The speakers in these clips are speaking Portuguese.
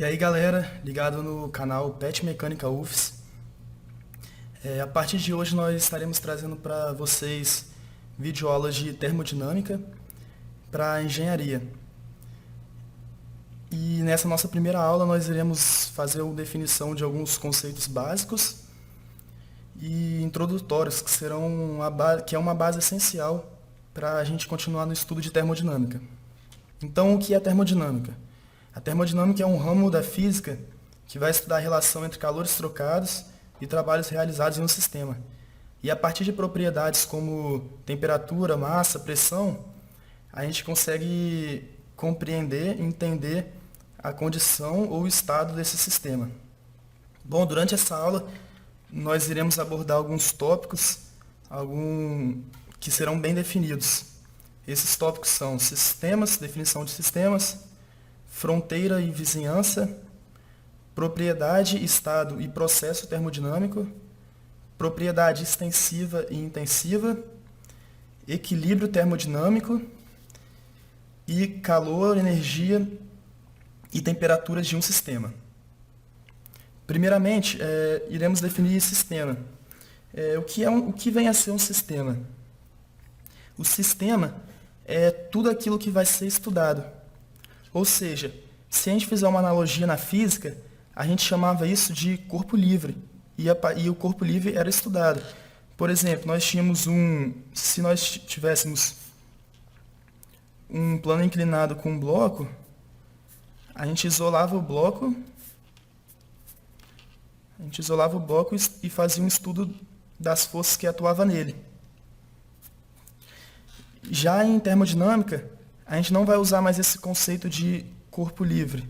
E aí galera, ligado no canal Pet Mecânica UFS. A partir de hoje nós estaremos trazendo para vocês videoaulas de termodinâmica para engenharia. E nessa nossa primeira aula nós iremos fazer a definição de alguns conceitos básicos e introdutórios, que é uma base essencial para a gente continuar no estudo de termodinâmica. Então, o que é termodinâmica? A termodinâmica é um ramo da física que vai estudar a relação entre calores trocados e trabalhos realizados em um sistema. E a partir de propriedades como temperatura, massa, pressão, a gente consegue compreender e entender a condição ou o estado desse sistema. Bom, durante essa aula nós iremos abordar alguns tópicos que serão bem definidos. Esses tópicos são sistemas, definição de sistemas, fronteira e vizinhança, propriedade, estado e processo termodinâmico, propriedade extensiva e intensiva, equilíbrio termodinâmico e calor, energia e temperatura de um sistema. Primeiramente, iremos definir sistema. O que vem a ser um sistema? O sistema é tudo aquilo que vai ser estudado. Ou seja, se a gente fizer uma analogia na física, a gente chamava isso de corpo livre. E o corpo livre era estudado. Por exemplo, se nós tivéssemos um plano inclinado com um bloco, a gente isolava o bloco e fazia um estudo das forças que atuavam nele. Já em termodinâmica, a gente não vai usar mais esse conceito de corpo livre,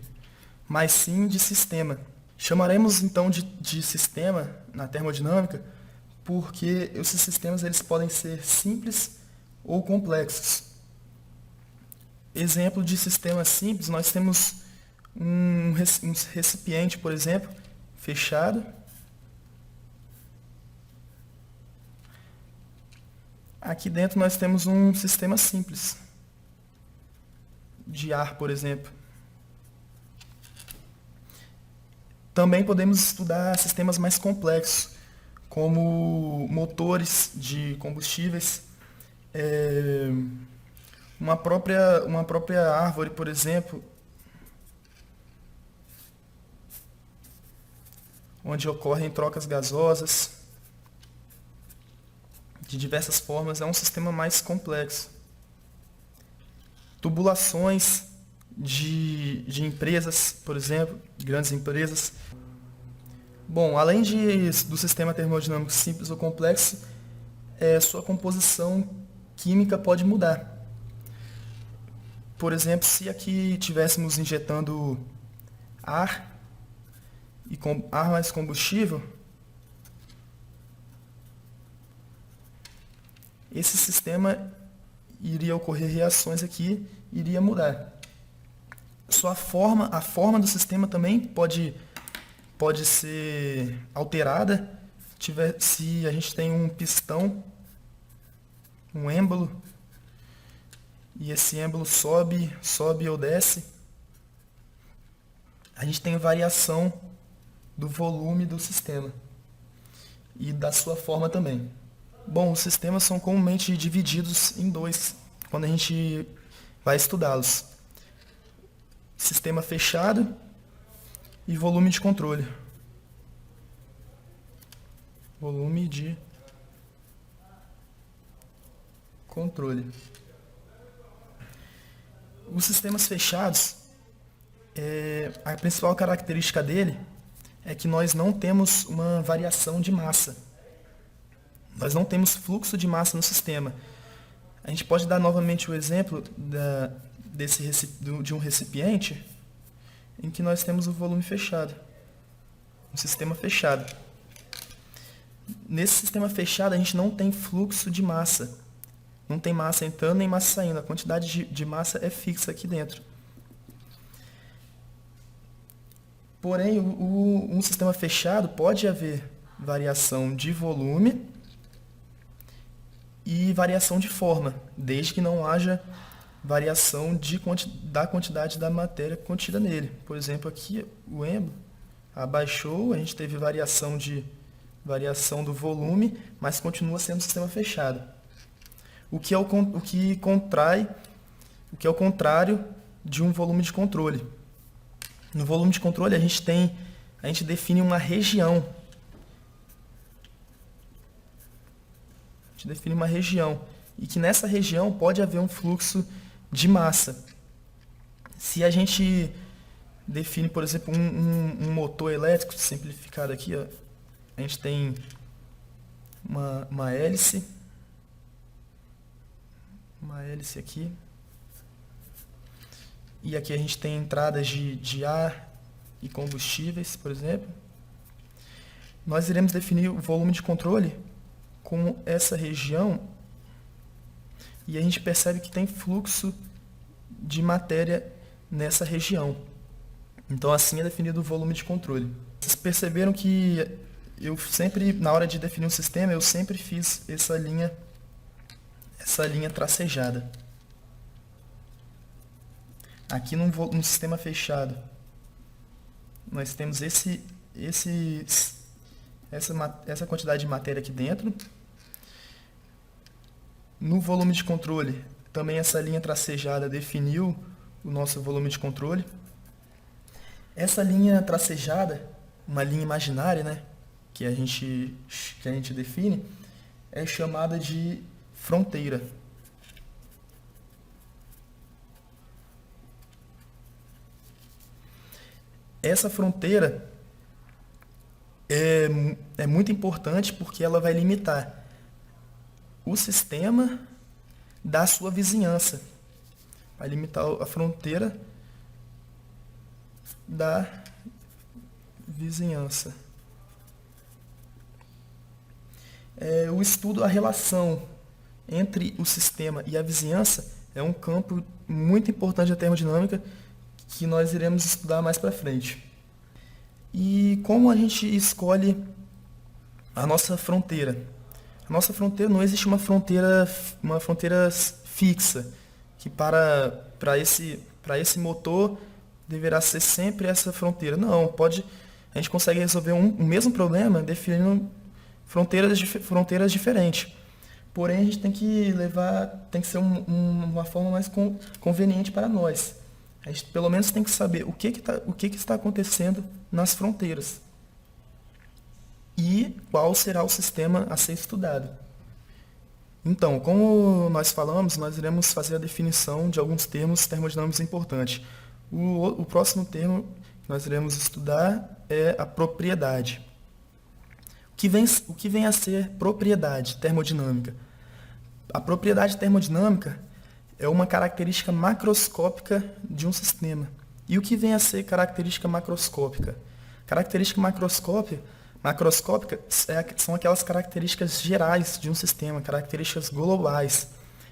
mas sim de sistema. Chamaremos então de sistema na termodinâmica porque esses sistemas eles podem ser simples ou complexos. Exemplo de sistema simples, nós temos um recipiente, por exemplo, fechado. Aqui dentro nós temos um sistema simples de ar, por exemplo. Também podemos estudar sistemas mais complexos, como motores de combustíveis, uma própria árvore, por exemplo, onde ocorrem trocas gasosas de diversas formas, é um sistema mais complexo. Tubulações de empresas, por exemplo, grandes empresas. Bom, além do sistema termodinâmico simples ou complexo, sua composição química pode mudar. Por exemplo, se aqui estivéssemos injetando ar mais combustível, esse sistema iria ocorrer reações aqui, iria mudar. A forma do sistema também pode ser alterada se a gente tem um pistão, um êmbolo, e esse êmbolo sobe ou desce. A gente tem variação do volume do sistema e da sua forma também. Bom, os sistemas são comumente divididos em dois quando a gente vai estudá-los: sistema fechado e volume de controle. Volume de controle. Os sistemas fechados, a principal característica dele é que nós não temos uma variação de massa. Nós não temos fluxo de massa no sistema. A gente pode dar novamente o exemplo de um recipiente em que nós temos o volume fechado, um sistema fechado. Nesse sistema fechado a gente não tem fluxo de massa, não tem massa entrando nem massa saindo, a quantidade de massa é fixa aqui dentro. Porém, um sistema fechado pode haver variação de volume e variação de forma, desde que não haja variação da quantidade da matéria contida nele. Por exemplo, aqui o êmbolo abaixou, a gente teve variação do volume, mas continua sendo um sistema fechado. O que é o contrário de um volume de controle. No volume de controle a gente define uma região. A gente define uma região e que nessa região pode haver um fluxo de massa. Se a gente define, por exemplo, um motor elétrico, simplificado aqui, ó, a gente tem uma hélice aqui, e aqui a gente tem entradas de ar e combustíveis, por exemplo. Nós iremos definir o volume de controle como essa região, e a gente percebe que tem fluxo de matéria nessa região. Então assim é definido o volume de controle. Vocês perceberam que eu sempre, na hora de definir um sistema, eu sempre fiz essa linha tracejada. Aqui num sistema fechado, nós temos essa quantidade de matéria aqui dentro. No volume de controle, também essa linha tracejada definiu o nosso volume de controle. Essa linha tracejada, uma linha imaginária, né, que a gente define, é chamada de fronteira. Essa fronteira é muito importante porque ela vai limitar o sistema da sua vizinhança. Vai limitar a fronteira da vizinhança. O estudo, a relação entre o sistema e a vizinhança é um campo muito importante da termodinâmica que nós iremos estudar mais para frente. E como a gente escolhe a nossa fronteira? A nossa fronteira, não existe uma fronteira fixa, que para esse motor deverá ser sempre essa fronteira. Não, a gente consegue resolver o mesmo problema definindo fronteiras diferentes. Porém, a gente tem que ser uma forma mais conveniente para nós. A gente pelo menos tem que saber o que está acontecendo nas fronteiras e qual será o sistema a ser estudado. Então, como nós falamos, nós iremos fazer a definição de alguns termos termodinâmicos importantes. O próximo termo que nós iremos estudar é a propriedade. O que vem a ser propriedade termodinâmica? A propriedade termodinâmica é uma característica macroscópica de um sistema. E o que vem a ser característica macroscópica? Característica macroscópica são aquelas características gerais de um sistema, características globais.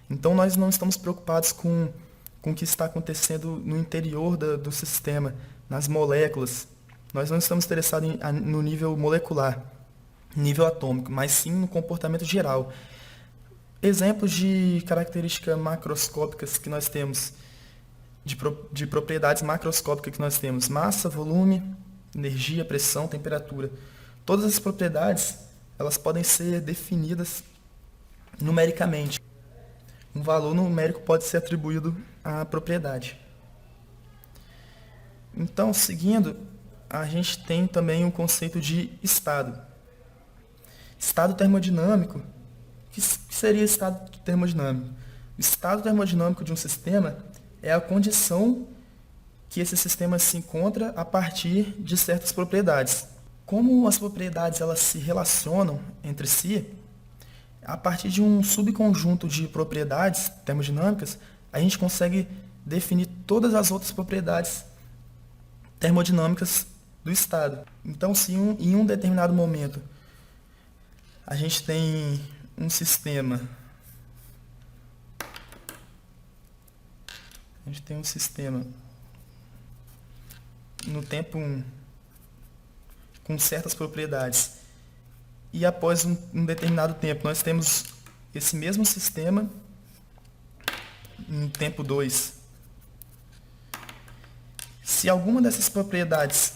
Então, nós não estamos preocupados com o que está acontecendo no interior do sistema, nas moléculas. Nós não estamos interessados no nível molecular, nível atômico, mas sim no comportamento geral. Exemplos de características macroscópicas que nós temos, de propriedades macroscópicas que nós temos: massa, volume, energia, pressão, temperatura. Todas as propriedades, elas podem ser definidas numericamente. Um valor numérico pode ser atribuído à propriedade. Então, seguindo, a gente tem também o conceito de estado. Estado termodinâmico. O que seria estado termodinâmico? O estado termodinâmico de um sistema é a condição que esse sistema se encontra a partir de certas propriedades. Como as propriedades elas se relacionam entre si, a partir de um subconjunto de propriedades termodinâmicas, a gente consegue definir todas as outras propriedades termodinâmicas do estado. Então, se em um determinado momento a gente tem um sistema, no tempo 1 com certas propriedades, e após um determinado tempo nós temos esse mesmo sistema em tempo 2. Se alguma dessas propriedades,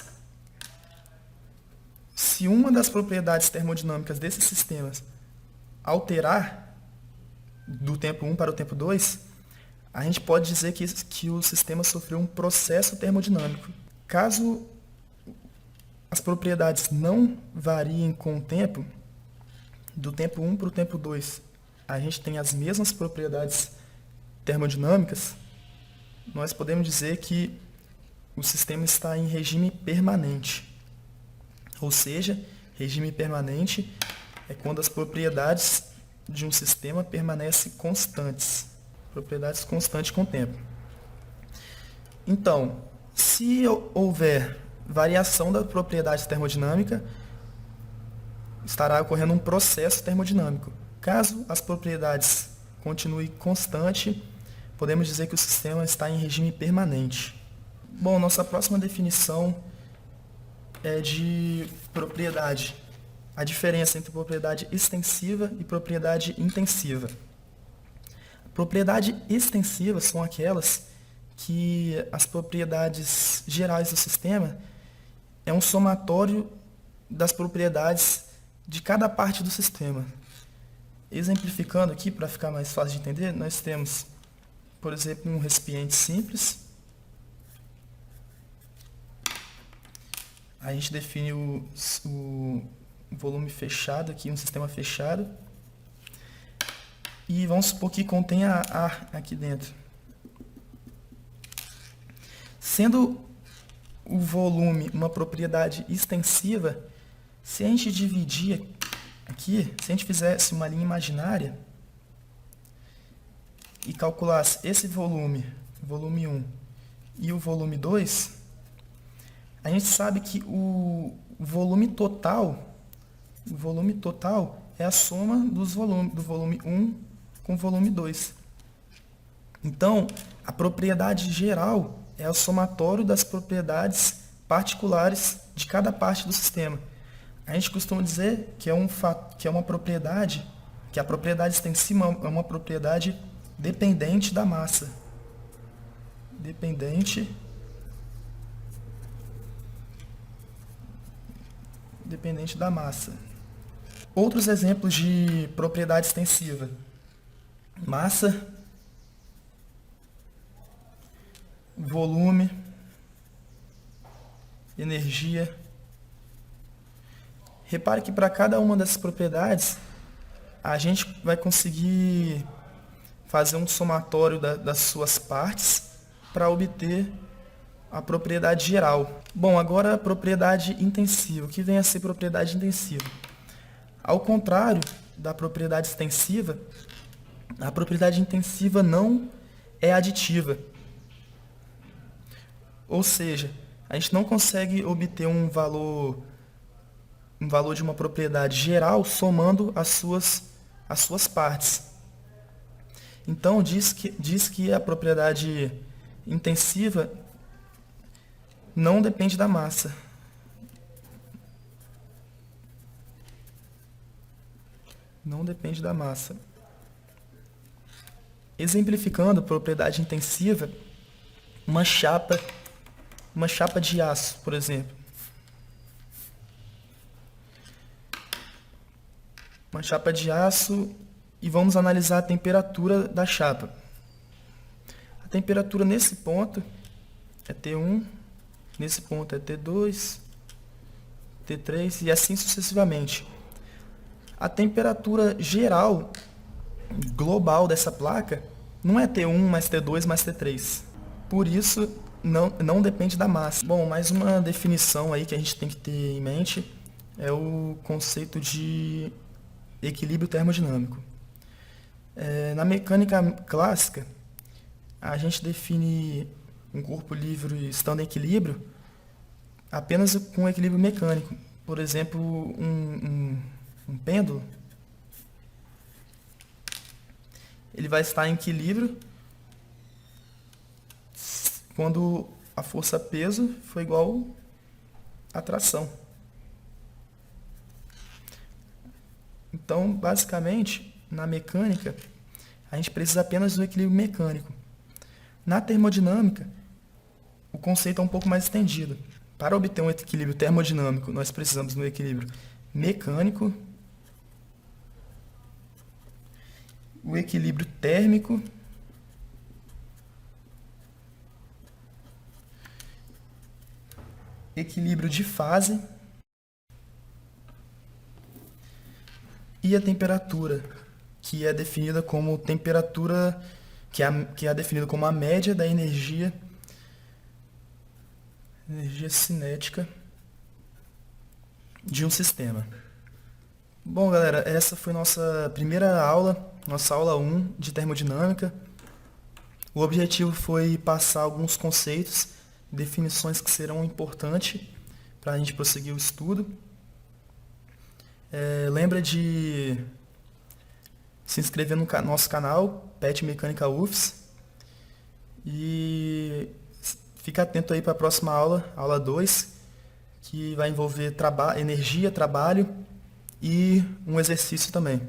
se uma das propriedades termodinâmicas desses sistemas alterar do tempo 1 para o tempo 2, a gente pode dizer que o sistema sofreu um processo termodinâmico. Caso as propriedades não variem com o tempo, do tempo 1 para o tempo 2, a gente tem as mesmas propriedades termodinâmicas, nós podemos dizer que o sistema está em regime permanente. Ou seja, regime permanente é quando as propriedades de um sistema permanecem constantes. Propriedades constantes com o tempo. Então, se houver variação da propriedade termodinâmica, estará ocorrendo um processo termodinâmico. Caso as propriedades continuem constantes, podemos dizer que o sistema está em regime permanente. Bom, nossa próxima definição é de propriedade. A diferença entre propriedade extensiva e propriedade intensiva. Propriedades extensivas são aquelas que as propriedades gerais do sistema é um somatório das propriedades de cada parte do sistema. Exemplificando aqui, para ficar mais fácil de entender, nós temos, por exemplo, um recipiente simples. A gente define o volume fechado aqui, um sistema fechado. E vamos supor que contenha ar aqui dentro. Sendo o volume uma propriedade extensiva, se a gente dividir aqui, se a gente fizesse uma linha imaginária e calculasse esse volume, volume 1 e o volume 2, a gente sabe que o volume total é a soma do volume 1 com o volume 2. Então, a propriedade geral é o somatório das propriedades particulares de cada parte do sistema. A gente costuma dizer que é uma propriedade, que a propriedade extensiva é uma propriedade dependente da massa. Dependente da massa. Outros exemplos de propriedade extensiva. Massa, volume, energia. Repare que para cada uma dessas propriedades, a gente vai conseguir fazer um somatório das suas partes para obter a propriedade geral. Bom, agora a propriedade intensiva. O que vem a ser propriedade intensiva? Ao contrário da propriedade extensiva, a propriedade intensiva não é aditiva. Ou seja, a gente não consegue obter um valor de uma propriedade geral somando as suas partes. Então, diz que a propriedade intensiva não depende da massa. Não depende da massa. Exemplificando a propriedade intensiva, uma chapa de aço, por exemplo. Uma chapa de aço e vamos analisar a temperatura da chapa. A temperatura nesse ponto é T1, nesse ponto é T2, T3 e assim sucessivamente. A temperatura geral, global dessa placa, não é T1 mais T2 mais T3. Por isso, não depende da massa. Bom, mais uma definição aí que a gente tem que ter em mente é o conceito de equilíbrio termodinâmico. Na mecânica clássica, a gente define um corpo livre estando em equilíbrio apenas com equilíbrio mecânico. Por exemplo, um pêndulo, ele vai estar em equilíbrio quando a força-peso for igual à tração. Então, basicamente, na mecânica, a gente precisa apenas do equilíbrio mecânico. Na termodinâmica, o conceito é um pouco mais estendido. Para obter um equilíbrio termodinâmico, nós precisamos de um equilíbrio mecânico, o equilíbrio térmico equilíbrio de fase e a temperatura, que é definida como temperatura, que é definida como a média da energia cinética de um sistema. Bom, galera, essa foi nossa primeira aula, nossa aula 1 de termodinâmica. O objetivo foi passar alguns conceitos, definições que serão importantes para a gente prosseguir o estudo. Lembra de se inscrever no nosso canal, PET Mecânica UFS. E fica atento aí para a próxima aula, aula 2, que vai envolver energia, trabalho e um exercício também.